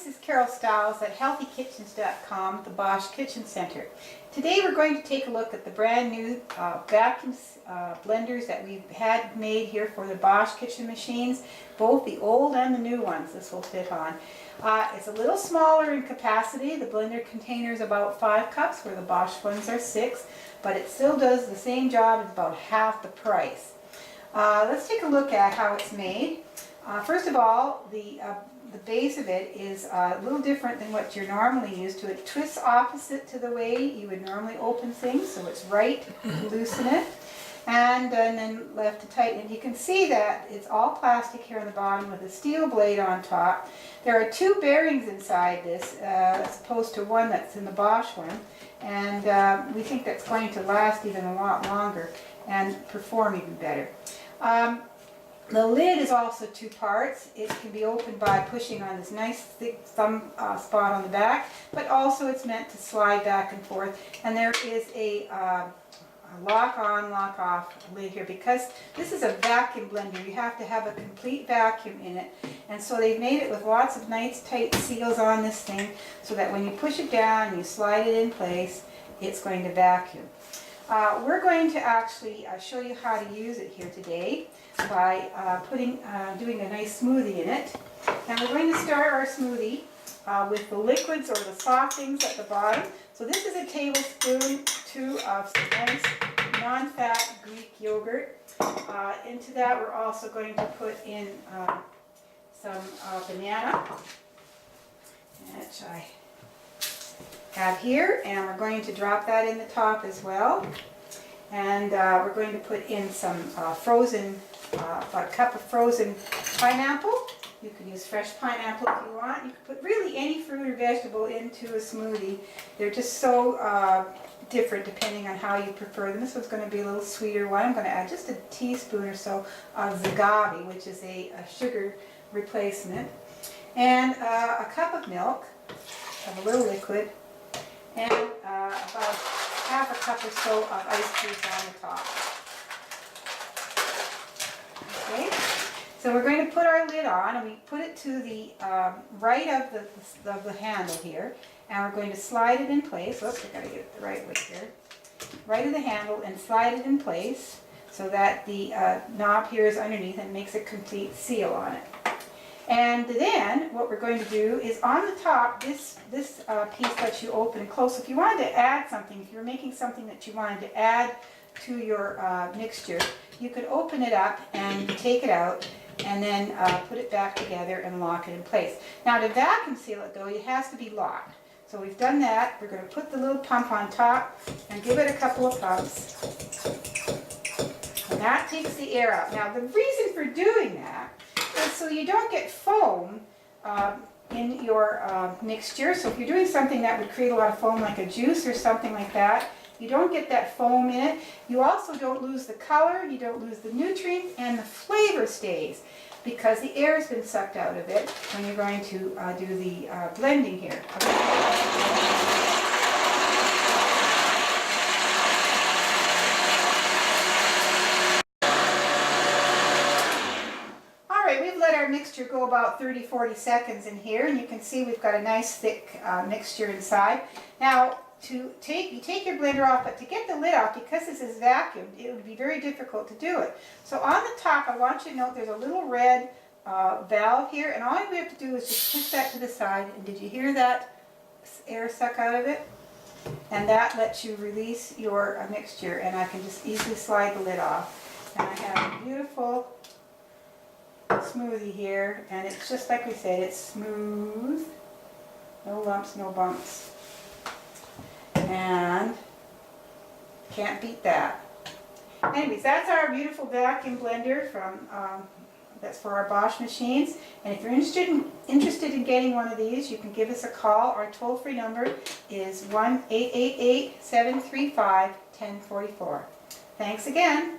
this is Carol Stiles at healthykitchens.com, the Bosch Kitchen Center. Today we're going to take a look at the brand new vacuum blenders that we've had made here for the Bosch kitchen machines, both the old and the new ones this will fit on. It's a little smaller in capacity. The blender container is about 5 cups where the Bosch ones are 6, but it still does the same job at about half the price. Let's take a look at how it's made. First of all, the base of it is a little different than what you're normally used to. It twists opposite to the way you would normally open things, so it's right to loosen it, and then left to tighten it. You can see that it's all plastic here on the bottom with a steel blade on top. There are 2 bearings inside this as opposed to one that's in the Bosch one, and we think that's going to last even a lot longer and perform even better. The lid is also 2 parts. It can be opened by pushing on this nice thick thumb spot on the back, but also it's meant to slide back and forth. And there is a lock on, lock off lid here. Because this is a vacuum blender, you have to have a complete vacuum in it. And so they've made it with lots of nice tight seals on this thing so that when you push it down and you slide it in place, it's going to vacuum. We're going to actually show you how to use it here today by doing a nice smoothie in it. And we're going to start our smoothie with the liquids or the soft things at the bottom. So this is a tablespoon, 2 of nice non-fat Greek yogurt. Into that we're also going to put in some banana, which I have here, and we're going to drop that in the top as well. And we're going to put in some about a cup of frozen pineapple. You can use fresh pineapple if you want. You can put really any fruit or vegetable into a smoothie. They're just so different depending on how you prefer them. This one's going to be a little sweeter one. I'm going to add just a teaspoon or so of agave, which is a sugar replacement, and a cup of milk, of a little liquid, and about half a cup or so of ice cubes on the top. Okay, so we're going to put our lid on, and we put it to the right of the handle here, and we're going to slide it in place. Oops, I got to get it the right way here. Right of the handle, and slide it in place so that the knob here is underneath and makes a complete seal on it. And then what we're going to do is on the top, this piece lets you open and close. So if you wanted to add something, if you're making something that you wanted to add to your mixture, you could open it up and take it out and then put it back together and lock it in place. Now to vacuum seal it though, it has to be locked. So we've done that. We're going to put the little pump on top and give it a couple of pumps. And that takes the air out. Now the reason for doing that is so you don't get foam in your mixture. So if you're doing something that would create a lot of foam, like a juice or something like that, you don't get that foam in it. You also don't lose the color, you don't lose the nutrients, and the flavor stays because the air has been sucked out of it when you're going to do the blending here. We've let our mixture go about 30-40 seconds in here, and you can see we've got a nice thick mixture inside. Now you take your blender off, but to get the lid off, because this is vacuumed, it would be very difficult to do it. So on the top, I want you to note there's a little red valve here, and all we have to do is just push that to the side. And did you hear that air suck out of it? And that lets you release your mixture, and I can just easily slide the lid off. And I have a beautiful smoothie here, and it's just like we said, it's smooth, no lumps, no bumps, and can't beat that. Anyways, that's our beautiful vacuum blender from that's for our Bosch machines. And if you're interested in getting one of these, you can give us a call. Our toll-free number is 1-888-735-1044. Thanks again.